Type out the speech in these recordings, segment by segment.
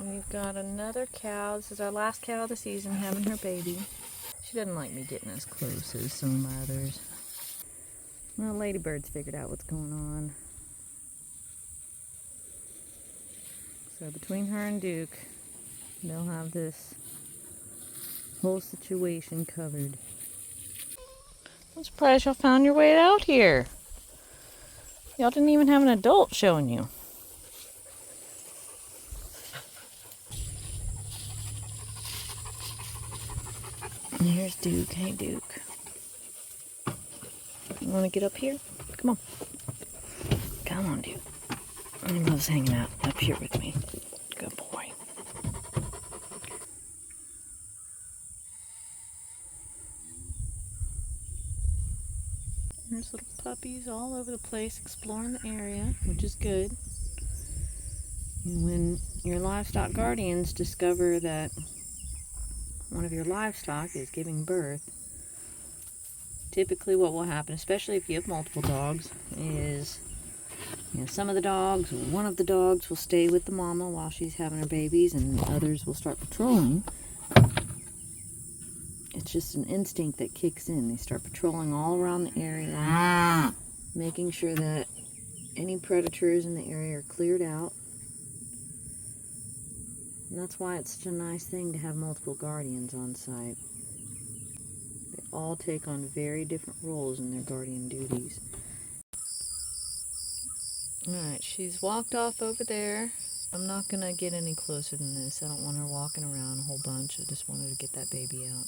We've got another cow. This is our last cow of the season having her baby. She doesn't like me getting as close as some of my others. Well, Ladybird's figured out what's going on. So between her and Duke, they'll have this whole situation covered. I'm surprised y'all found your way out here. Y'all didn't even have an adult showing you. And here's Duke. Hey, Duke. You want to get up here? Come on. Come on, Duke. He loves hanging out up here with me. Good boy. There's little puppies all over the place exploring the area, which is good. And when your livestock guardians discover that one of your livestock is giving birth, typically what will happen, especially if you have multiple dogs, is some of the dogs, or one of the dogs will stay with the mama while she's having her babies, and others will start patrolling. It's just an instinct that kicks in. They start patrolling all around the area, making sure that any predators in the area are cleared out. And that's why it's such a nice thing to have multiple guardians on site. They all take on very different roles in their guardian duties. Alright, she's walked off over there. I'm not going to get any closer than this. I don't want her walking around a whole bunch. I just want her to get that baby out.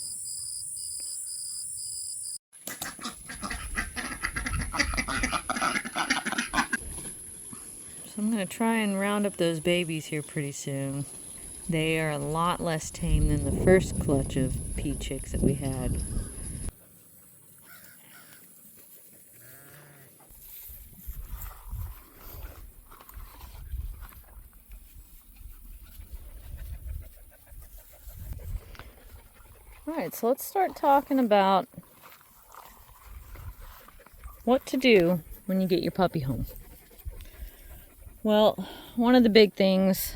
So I'm going to try and round up those babies here pretty soon. They are a lot less tame than the first clutch of pea chicks that we had. Alright, so let's start talking about what to do when you get your puppy home. Well, one of the big things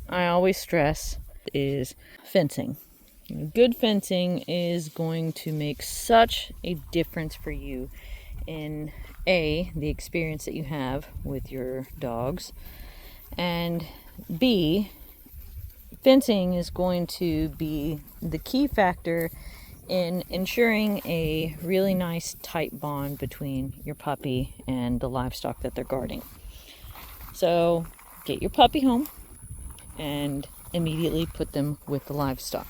I always stress is fencing. Good fencing is going to make such a difference for you in A, the experience that you have with your dogs, and B, fencing is going to be the key factor in ensuring a really nice tight bond between your puppy and the livestock that they're guarding. So get your puppy home and immediately put them with the livestock.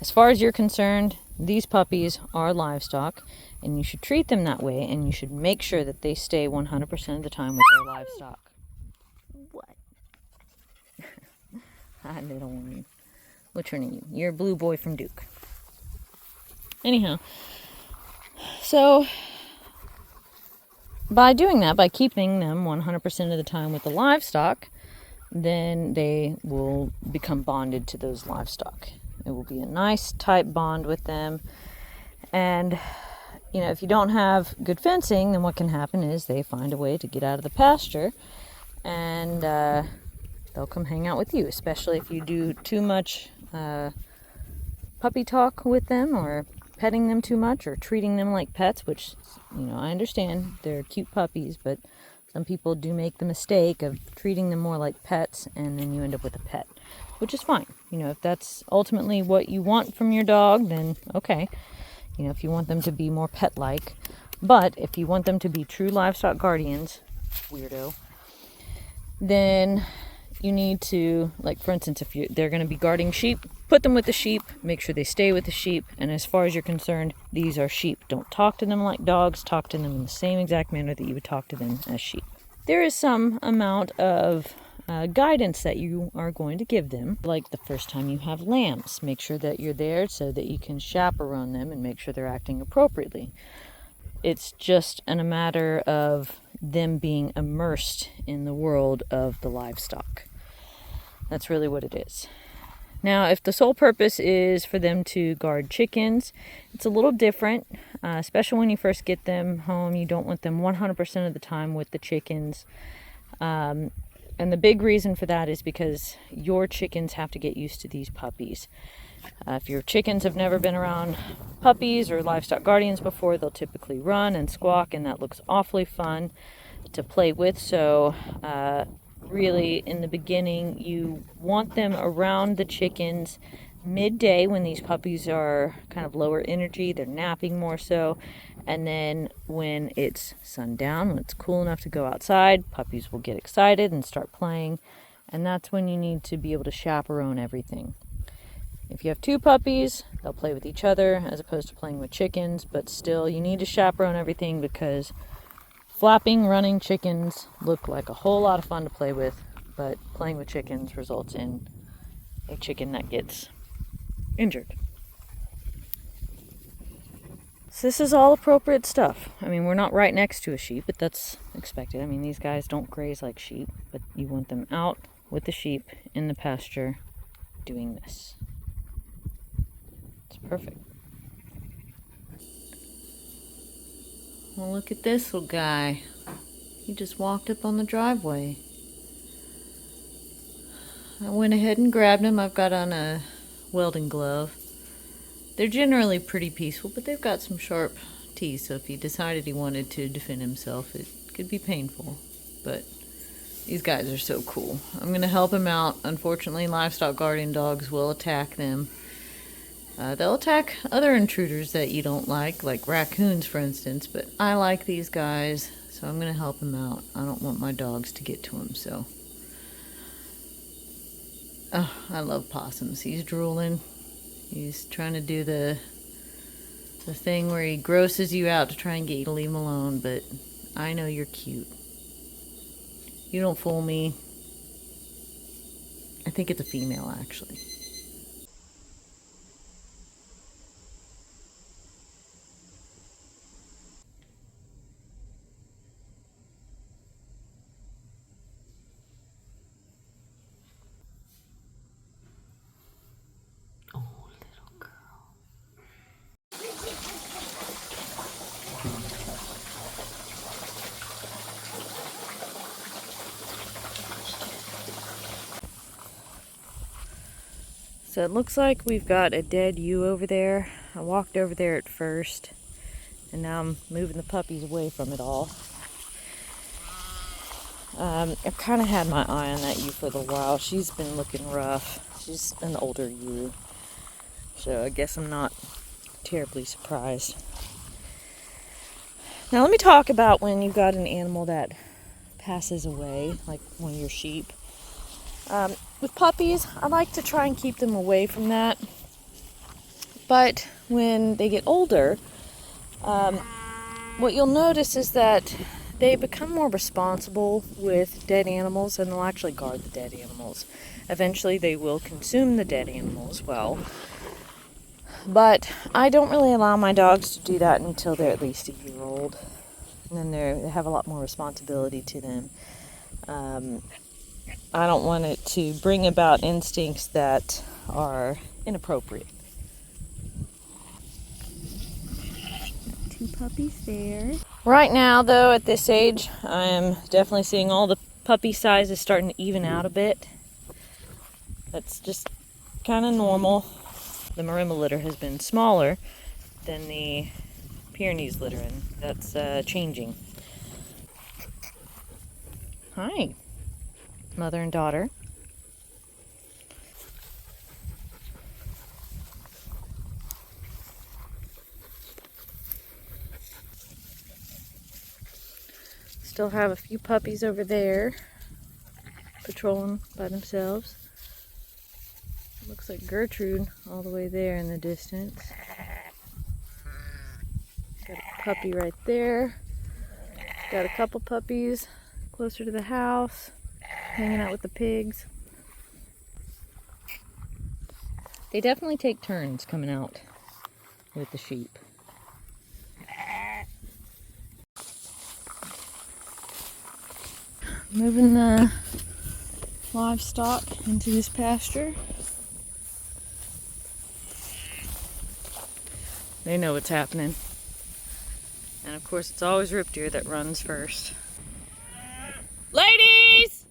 As far as you're concerned, these puppies are livestock, and you should treat them that way, and you should make sure that they stay 100% of the time with their livestock. What? Hi, little one. What's your name? You're a blue boy from Duke. Anyhow, so by doing that, by keeping them 100% of the time with the livestock, then they will become bonded to those livestock. It will be a nice tight bond with them. And if you don't have good fencing, then what can happen is they find a way to get out of the pasture, and they'll come hang out with you, especially if you do too much puppy talk with them, or petting them too much, or treating them like pets, which, I understand they're cute puppies, but some people do make the mistake of treating them more like pets, and then you end up with a pet, which is fine. If that's ultimately what you want from your dog, then okay. If you want them to be more pet-like. But if you want them to be true livestock guardians, weirdo, then you need to, like, for instance, if they're going to be guarding sheep, put them with the sheep, make sure they stay with the sheep, and as far as you're concerned, these are sheep. Don't talk to them like dogs, talk to them in the same exact manner that you would talk to them as sheep. There is some amount of guidance that you are going to give them, like the first time you have lambs. Make sure that you're there so that you can chaperone them and make sure they're acting appropriately. It's just a matter of them being immersed in the world of the livestock. That's really what it is. Now, if the sole purpose is for them to guard chickens, it's a little different, especially when you first get them home. You don't want them 100% of the time with the chickens. And the big reason for that is because your chickens have to get used to these puppies. If your chickens have never been around puppies or livestock guardians before, they'll typically run and squawk, and that looks awfully fun to play with. So really, in the beginning, you want them around the chickens midday when these puppies are kind of lower energy, they're napping more so. And then when it's sundown, when it's cool enough to go outside, puppies will get excited and start playing. And that's when you need to be able to chaperone everything. If you have two puppies, they'll play with each other as opposed to playing with chickens, but still you need to chaperone everything because flapping, running chickens look like a whole lot of fun to play with, but playing with chickens results in a chicken that gets injured. So this is all appropriate stuff. I mean, we're not right next to a sheep, but that's expected. I mean, these guys don't graze like sheep, but you want them out with the sheep in the pasture doing this. It's perfect. Well, look at this little guy. He just walked up on the driveway. I went ahead and grabbed him. I've got on a welding glove. They're generally pretty peaceful, but they've got some sharp teeth, so if he decided he wanted to defend himself, it could be painful. But these guys are so cool. I'm going to help him out. Unfortunately, livestock guardian dogs will attack them. They'll attack other intruders that you don't like raccoons, for instance, but I like these guys, so I'm going to help him out. I don't want my dogs to get to him, so. Oh, I love possums. He's drooling. He's trying to do the thing where he grosses you out to try and get you to leave him alone, but I know you're cute. You don't fool me. I think it's a female, actually. So it looks like we've got a dead ewe over there. I walked over there at first, and now I'm moving the puppies away from it all. I've kind of had my eye on that ewe for a little while. She's been looking rough. She's an older ewe, so I guess I'm not terribly surprised. Now let me talk about when you've got an animal that passes away, like one of your sheep. With puppies, I like to try and keep them away from that. But when they get older, what you'll notice is that they become more responsible with dead animals, and they'll actually guard the dead animals. Eventually they will consume the dead animal as well. But I don't really allow my dogs to do that until they're at least a year old. And then they have a lot more responsibility to them. I don't want it to bring about instincts that are inappropriate. Two puppies there. Right now, though, at this age, I'm definitely seeing all the puppy sizes starting to even out a bit. That's just kind of normal. The Maremma litter has been smaller than the Pyrenees litter, and that's changing. Hi. Mother and daughter. Still have a few puppies over there patrolling by themselves. Looks like Gertrude all the way there in the distance. Got a puppy right there. Got a couple puppies closer to the house, hanging out with the pigs. They definitely take turns coming out with the sheep. Moving the livestock into this pasture. They know what's happening. And of course it's always Rip Deer that runs first. Ladies!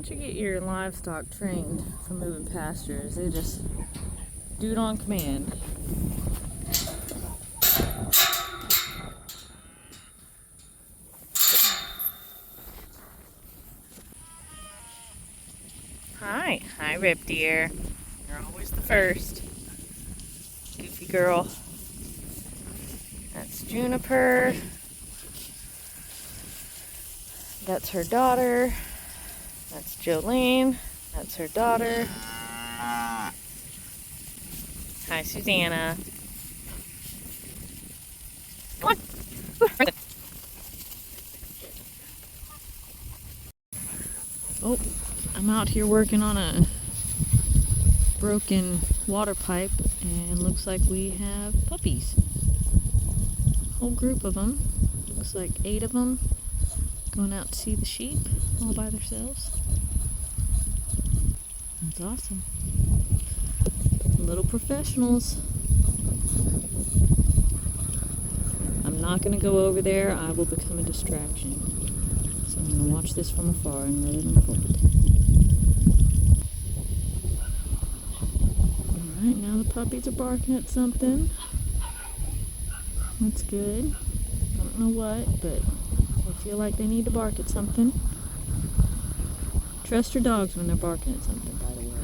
Once you get your livestock trained for moving pastures, they just do it on command. Hi, Rip Deer. You're always the first. Goofy girl. That's Juniper. That's her daughter. That's Jolene. That's her daughter. Hi, Susanna. Come on. Oh, I'm out here working on a broken water pipe, and looks like we have puppies. Whole group of them. Looks like 8 of them going out to see the sheep all by themselves. That's awesome. Little professionals. I'm not going to go over there. I will become a distraction. So I'm going to watch this from afar and let it unfold. Alright, now the puppies are barking at something. That's good. I don't know what, but I feel like they need to bark at something. Trust your dogs when they're barking at something, by the way.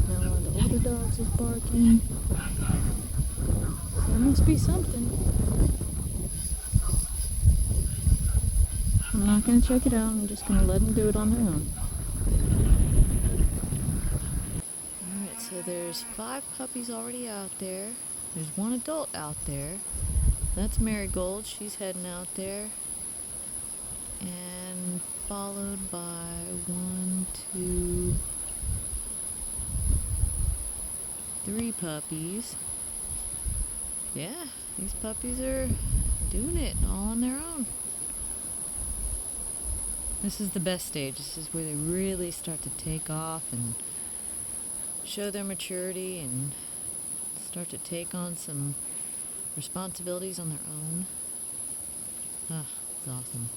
Now one of the older dogs is barking. There must be something. I'm not going to check it out. I'm just going to let them do it on their own. Alright, so there's 5 puppies already out there. There's 1 adult out there. That's Marigold. She's heading out there. And followed by 1, 2, 3 puppies. Yeah, these puppies are doing it all on their own. This is the best stage. This is where they really start to take off and show their maturity and start to take on some responsibilities on their own. Ah, it's awesome.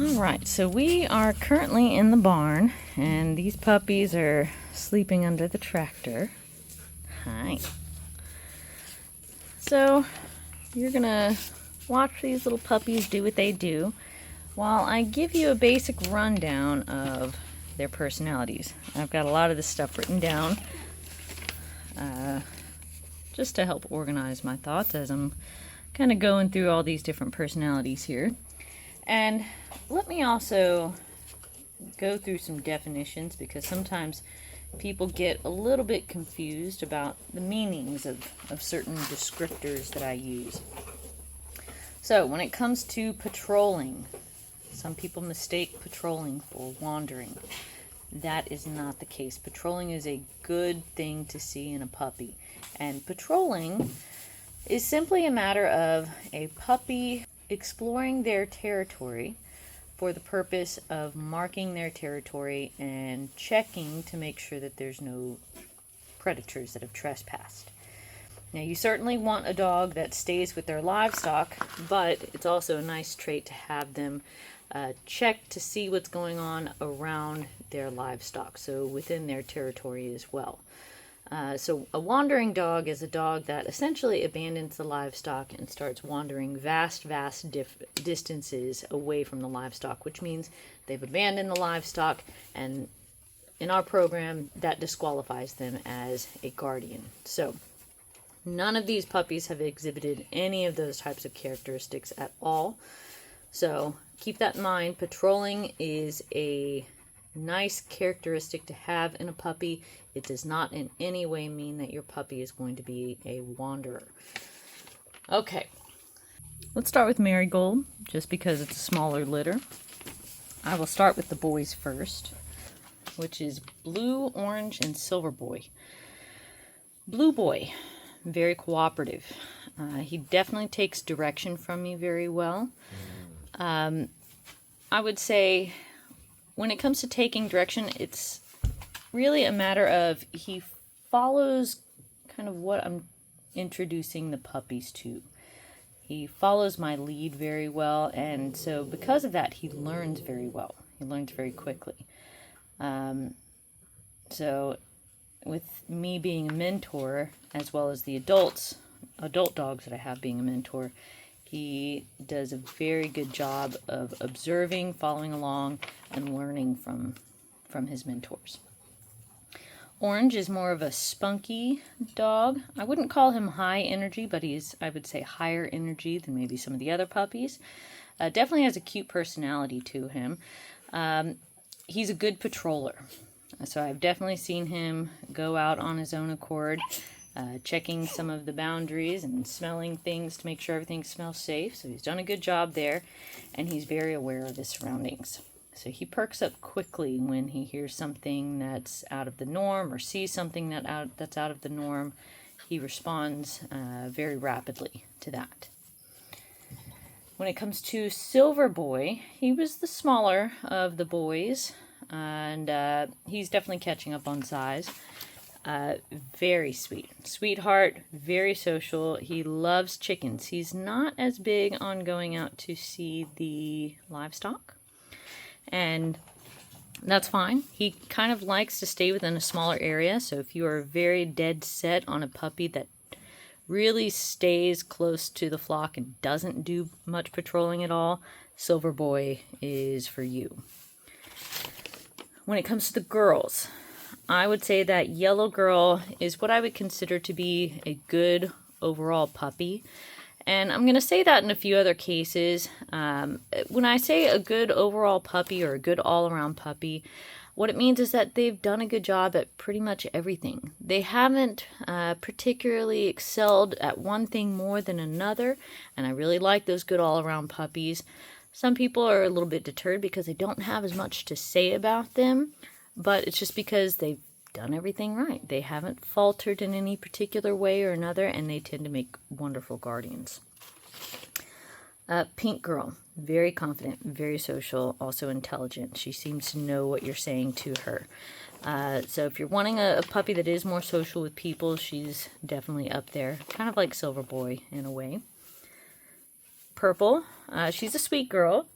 Alright, so we are currently in the barn, and these puppies are sleeping under the tractor. Hi. So, you're gonna watch these little puppies do what they do, while I give you a basic rundown of their personalities. I've got a lot of this stuff written down, just to help organize my thoughts as I'm kind of going through all these different personalities here. And let me also go through some definitions, because sometimes people get a little bit confused about the meanings of certain descriptors that I use. So when it comes to patrolling, some people mistake patrolling for wandering. That is not the case. Patrolling is a good thing to see in a puppy. And patrolling is simply a matter of a puppy exploring their territory for the purpose of marking their territory and checking to make sure that there's no predators that have trespassed. Now, you certainly want a dog that stays with their livestock, but it's also a nice trait to have them check to see what's going on around their livestock, so within their territory as well. So a wandering dog is a dog that essentially abandons the livestock and starts wandering vast distances away from the livestock, which means they've abandoned the livestock, and in our program that disqualifies them as a guardian. So none of these puppies have exhibited any of those types of characteristics at all. So keep that in mind. Patrolling is a nice characteristic to have in a puppy. It does not in any way mean that your puppy is going to be a wanderer. Okay, let's start with Marigold, just because it's a smaller litter. I will start with the boys first, which is Blue, Orange, and Silver Boy. Blue Boy, very cooperative. He definitely takes direction from me very well. I would say when it comes to taking direction, it's really a matter of he follows kind of what I'm introducing the puppies to. He follows my lead very well, and so because of that, he learns very well. He learns very quickly. So with me being a mentor, as well as the adult dogs that I have being a mentor, he does a very good job of observing, following along, and learning from his mentors. Orange is more of a spunky dog. I wouldn't call him high energy, but he's, I would say, higher energy than maybe some of the other puppies. Definitely has a cute personality to him. He's a good patroller. So I've definitely seen him go out on his own accord, checking some of the boundaries and smelling things to make sure everything smells safe. So he's done a good job there, and he's very aware of his surroundings. So he perks up quickly when he hears something that's out of the norm or sees something that's out of the norm. He responds very rapidly to that. When it comes to Silver Boy, he was the smaller of the boys, and he's definitely catching up on size. Very sweet. Sweetheart, very social. He loves chickens. He's not as big on going out to see the livestock, and that's fine. He kind of likes to stay within a smaller area, so if you are very dead set on a puppy that really stays close to the flock and doesn't do much patrolling at all, Silver Boy is for you. When it comes to the girls, I would say that Yellow Girl is what I would consider to be a good overall puppy. And I'm going to say that in a few other cases. When I say a good overall puppy or a good all-around puppy, what it means is that they've done a good job at pretty much everything. They haven't particularly excelled at one thing more than another, and I really like those good all-around puppies. Some people are a little bit deterred because they don't have as much to say about them, but it's just because they've done everything right. They haven't faltered in any particular way or another, and they tend to make wonderful guardians. Pink Girl, very confident, very social, also intelligent. She seems to know what you're saying to her. So if you're wanting a puppy that is more social with people, she's definitely up there. Kind of like Silver Boy in a way. Purple, she's a sweet girl.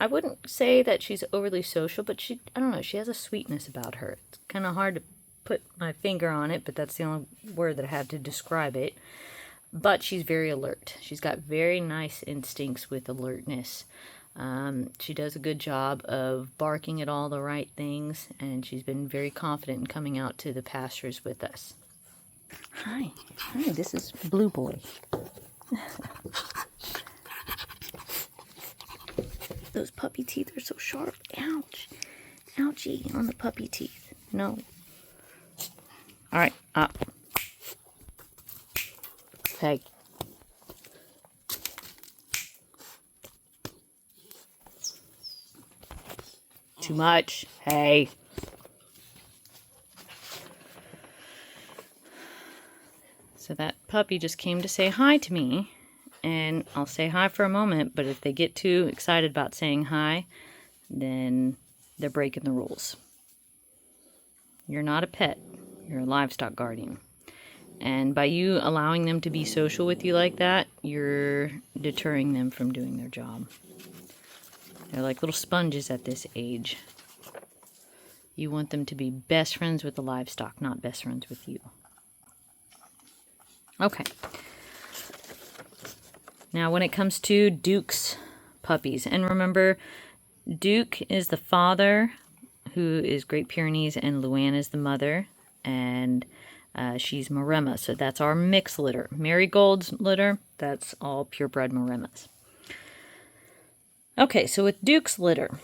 I wouldn't say that she's overly social, but I don't know, she has a sweetness about her. It's kind of hard to put my finger on it, but that's the only word that I have to describe it. But she's very alert. She's got very nice instincts with alertness. She does a good job of barking at all the right things, and she's been very confident in coming out to the pastures with us. Hi, this is Blue Boy. Those puppy teeth are so sharp. Ouch. Ouchie on the puppy teeth. No. All right, up. Hey. Too much. Hey. So that puppy just came to say hi to me. And I'll say hi for a moment, but if they get too excited about saying hi, then they're breaking the rules. You're not a pet. You're a livestock guardian. And by you allowing them to be social with you like that, you're deterring them from doing their job. They're like little sponges at this age. You want them to be best friends with the livestock, not best friends with you. Okay. Now, when it comes to Duke's puppies, and remember, Duke is the father, who is Great Pyrenees, and Luann is the mother, and she's Maremma, so that's our mixed litter. Marigold's litter, that's all purebred Maremmas. Okay, so with Duke's litter,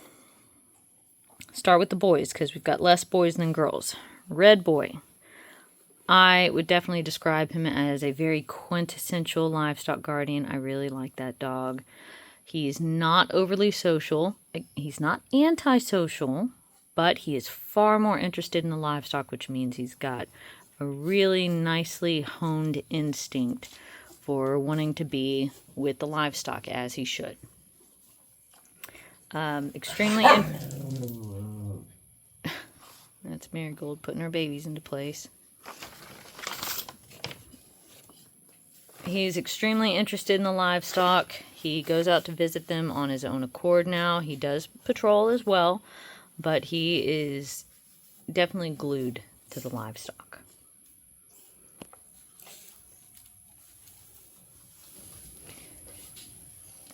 start with the boys, because we've got less boys than girls. Red Boy. I would definitely describe him as a very quintessential livestock guardian. I really like that dog. He's not overly social. He's not antisocial, but he is far more interested in the livestock, which means he's got a really nicely honed instinct for wanting to be with the livestock, as he should. Extremely... That's Marigold putting her babies into place. He's extremely interested in the livestock. He goes out to visit them on his own accord now. He does patrol as well, but he is definitely glued to the livestock.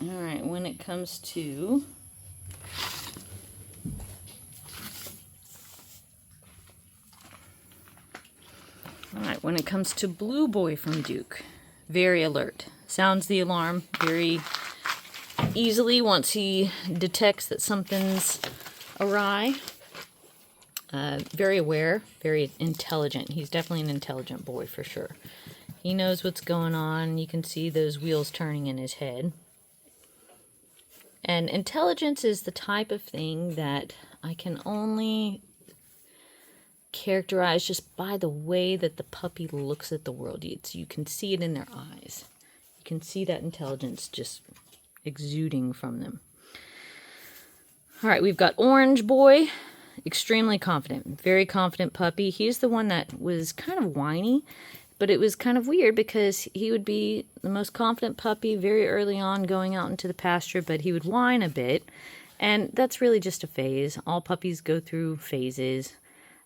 All right, when it comes to Blue Boy from Duke, very alert. Sounds the alarm very easily once he detects that something's awry. Very aware, very intelligent. He's definitely an intelligent boy for sure. He knows what's going on. You can see those wheels turning in his head. And intelligence is the type of thing that I can only characterize just by the way that the puppy looks at the world. You can see it in their eyes. You can see that intelligence just exuding from them. All right, we've got Orange Boy, extremely confident, very confident puppy. He's the one that was kind of whiny, but it was kind of weird because he would be the most confident puppy very early on going out into the pasture, but he would whine a bit, and that's really just a phase. All puppies go through phases.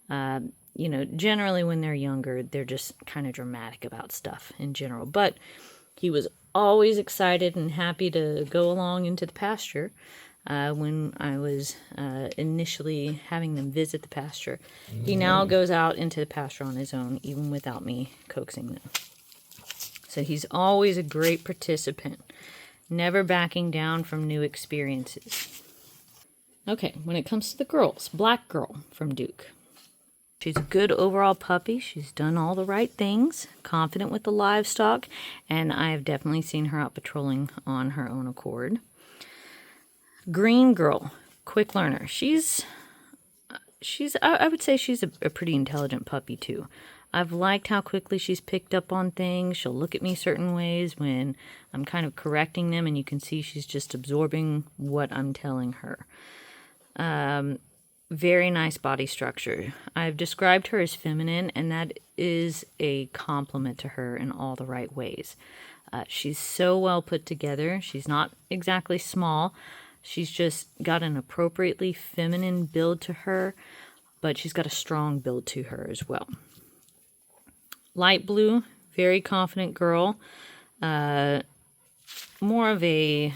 You know, generally when they're younger, they're just kind of dramatic about stuff in general. But he was always excited and happy to go along into the pasture when I was initially having them visit the pasture. He now goes out into the pasture on his own, even without me coaxing them. So he's always a great participant, never backing down from new experiences. Okay, when it comes to the girls, Black Girl from Duke. She's a good overall puppy. She's done all the right things, confident with the livestock, and I have definitely seen her out patrolling on her own accord. Green Girl, quick learner. I would say she's a pretty intelligent puppy too. I've liked how quickly she's picked up on things. She'll look at me certain ways when I'm kind of correcting them, and you can see she's just absorbing what I'm telling her. Very nice body structure. I've described her as feminine, and that is a compliment to her in all the right ways. She's so well put together. She's not exactly small. She's just got an appropriately feminine build to her, but she's got a strong build to her as well. Light Blue, very confident girl. More of a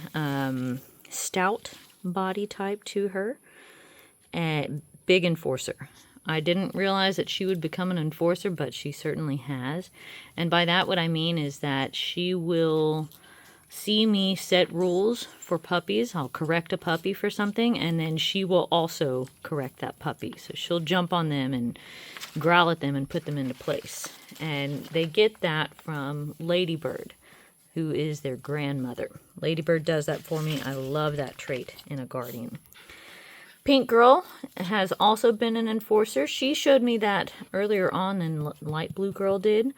stout body type to her. Big enforcer. I didn't realize that she would become an enforcer, but she certainly has. And by that, what I mean is that she will see me set rules for puppies. I'll correct a puppy for something, and then she will also correct that puppy. So she'll jump on them and growl at them and put them into place. And they get that from Ladybird, who is their grandmother. Ladybird does that for me. I love that trait in a guardian. Pink Girl has also been an enforcer. She showed me that earlier on than Light Blue Girl did.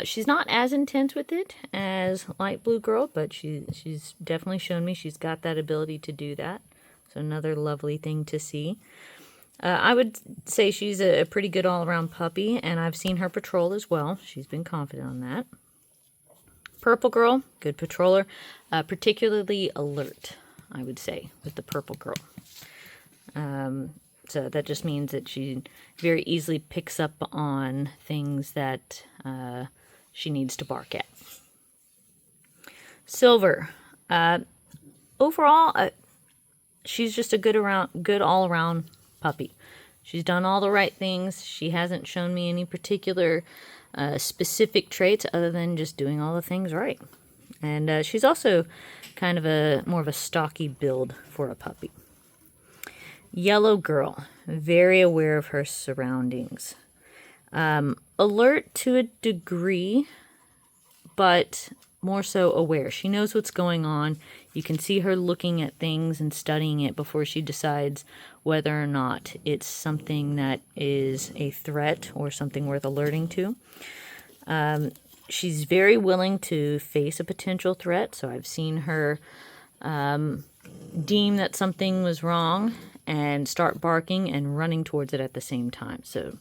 She's not as intense with it as Light Blue Girl, but she's definitely shown me she's got that ability to do that. So another lovely thing to see. I would say she's a pretty good all-around puppy, and I've seen her patrol as well. She's been confident on that. Purple Girl, good patroller, particularly alert, I would say, with the Purple Girl. So that just means that she very easily picks up on things that she needs to bark at. Silver. Overall, she's just a good all-around puppy. She's done all the right things. She hasn't shown me any particular specific traits other than just doing all the things right. And she's also kind of more of a stocky build for a puppy. Yellow Girl, very aware of her surroundings. Alert to a degree, but more so aware. She knows what's going on. You can see her looking at things and studying it before she decides whether or not it's something that is a threat or something worth alerting to. She's very willing to face a potential threat, so I've seen her deem that something was wrong and start barking and running towards it at the same time. So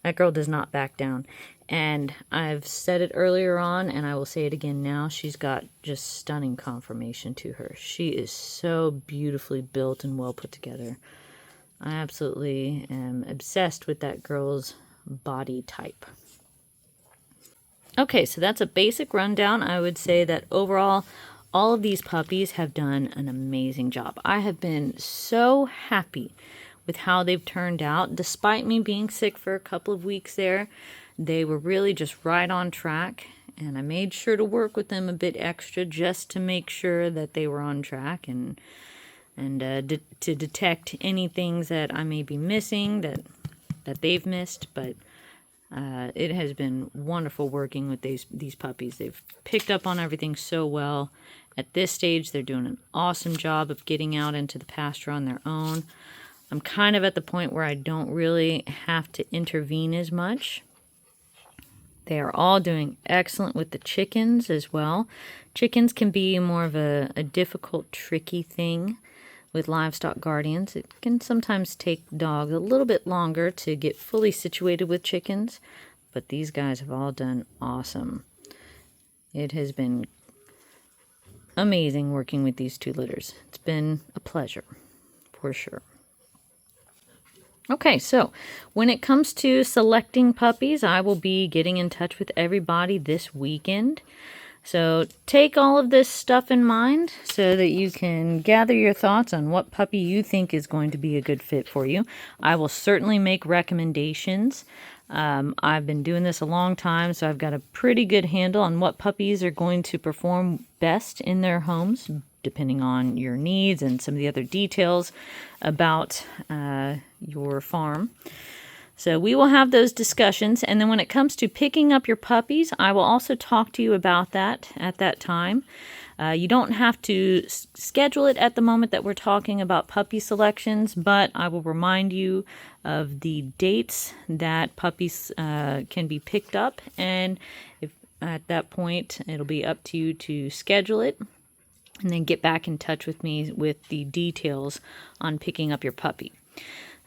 that girl does not back down. And I've said it earlier on, and I will say it again now, she's got just stunning conformation to her. She is so beautifully built and well put together. I absolutely am obsessed with that girl's body type. Okay, so that's a basic rundown. I would say that overall, all of these puppies have done an amazing job. I have been so happy with how they've turned out. Despite me being sick for a couple of weeks there, they were really just right on track, and I made sure to work with them a bit extra just to make sure that they were on track and to detect any things that I may be missing that they've missed. But it has been wonderful working with these puppies. They've picked up on everything so well. At this stage, they're doing an awesome job of getting out into the pasture on their own. I'm kind of at the point where I don't really have to intervene as much. They are all doing excellent with the chickens as well. Chickens can be more of a difficult, tricky thing with livestock guardians. It can sometimes take dogs a little bit longer to get fully situated with chickens, but these guys have all done awesome. It has been amazing working with these two litters. It's been a pleasure, for sure. Okay, so when it comes to selecting puppies, I will be getting in touch with everybody this weekend. So take all of this stuff in mind so that you can gather your thoughts on what puppy you think is going to be a good fit for you. I will certainly make recommendations. I've been doing this a long time, so I've got a pretty good handle on what puppies are going to perform best in their homes, depending on your needs and some of the other details about your farm. So we will have those discussions, and then when it comes to picking up your puppies, I will also talk to you about that at that time. You don't have to schedule it at the moment that we're talking about puppy selections, but I will remind you of the dates that puppies can be picked up, and if at that point it'll be up to you to schedule it and then get back in touch with me with the details on picking up your puppy.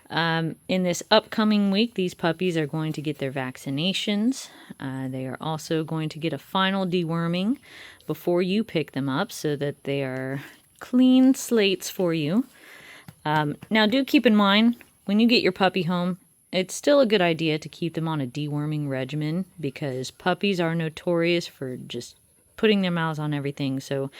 In this upcoming week, these puppies are going to get their vaccinations. They are also going to get a final deworming before you pick them up so that they are clean slates for you. Now, do keep in mind, when you get your puppy home, it's still a good idea to keep them on a deworming regimen because puppies are notorious for just putting their mouths on everything. So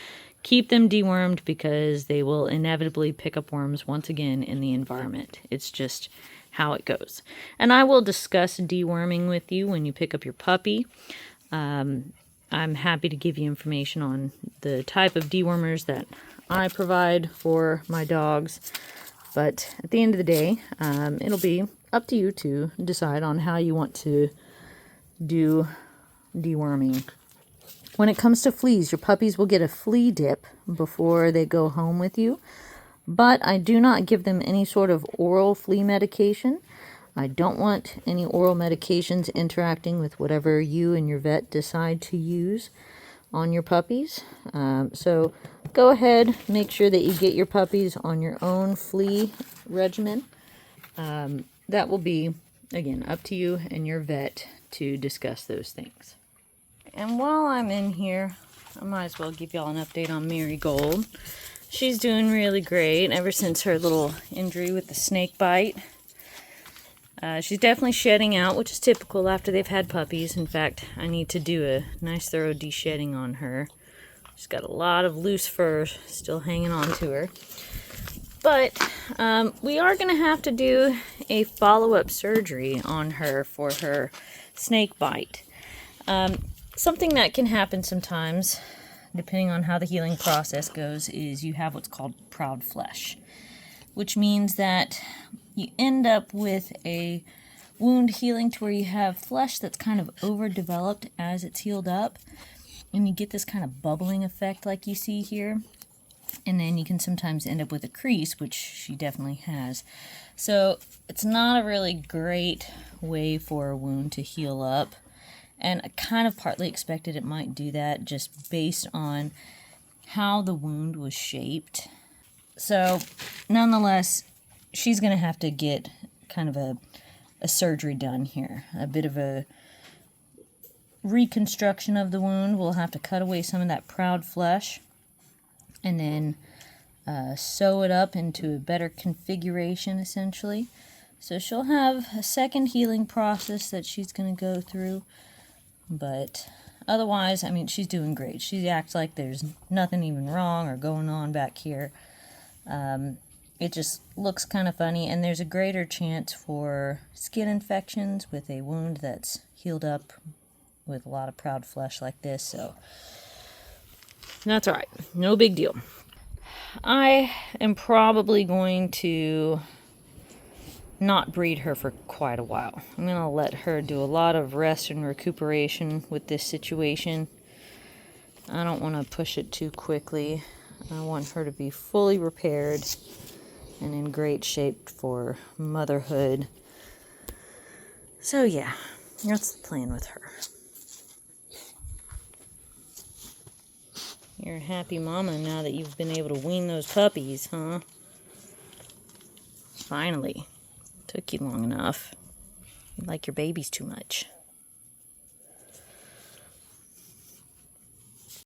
keep them dewormed because they will inevitably pick up worms once again in the environment. It's just how it goes. And I will discuss deworming with you when you pick up your puppy. I'm happy to give you information on the type of dewormers that I provide for my dogs. But at the end of the day, it'll be up to you to decide on how you want to do deworming. When it comes to fleas, your puppies will get a flea dip before they go home with you, but I do not give them any sort of oral flea medication. I don't want any oral medications interacting with whatever you and your vet decide to use on your puppies. So go ahead, make sure that you get your puppies on your own flea regimen. That will be, again, up to you and your vet to discuss those things. And while I'm in here, I might as well give y'all an update on Marigold. She's doing really great ever since her little injury with the snake bite. She's definitely shedding out, which is typical after they've had puppies. In fact, I need to do a nice thorough de-shedding on her. She's got a lot of loose fur still hanging on to her. But we are going to have to do a follow-up surgery on her for her snake bite. Something that can happen sometimes, depending on how the healing process goes, is you have what's called proud flesh, which means that you end up with a wound healing to where you have flesh that's kind of overdeveloped as it's healed up. And you get this kind of bubbling effect like you see here. And then you can sometimes end up with a crease, which she definitely has. So it's not a really great way for a wound to heal up. And I kind of partly expected it might do that just based on how the wound was shaped. So nonetheless, she's going to have to get kind of a surgery done here. A bit of a reconstruction of the wound. We'll have to cut away some of that proud flesh and then sew it up into a better configuration, essentially. So she'll have a second healing process that she's going to go through. But otherwise, I mean, she's doing great. She acts like there's nothing even wrong or going on back here. It just looks kind of funny, and there's a greater chance for skin infections with a wound that's healed up with a lot of proud flesh like this, so that's all right. No big deal. I am probably going to not breed her for quite a while. I'm going to let her do a lot of rest and recuperation with this situation. I don't want to push it too quickly. I want her to be fully repaired and in great shape for motherhood. So yeah, that's the plan with her. You're a happy mama now that you've been able to wean those puppies, huh? Finally. Took you long enough. You like your babies too much.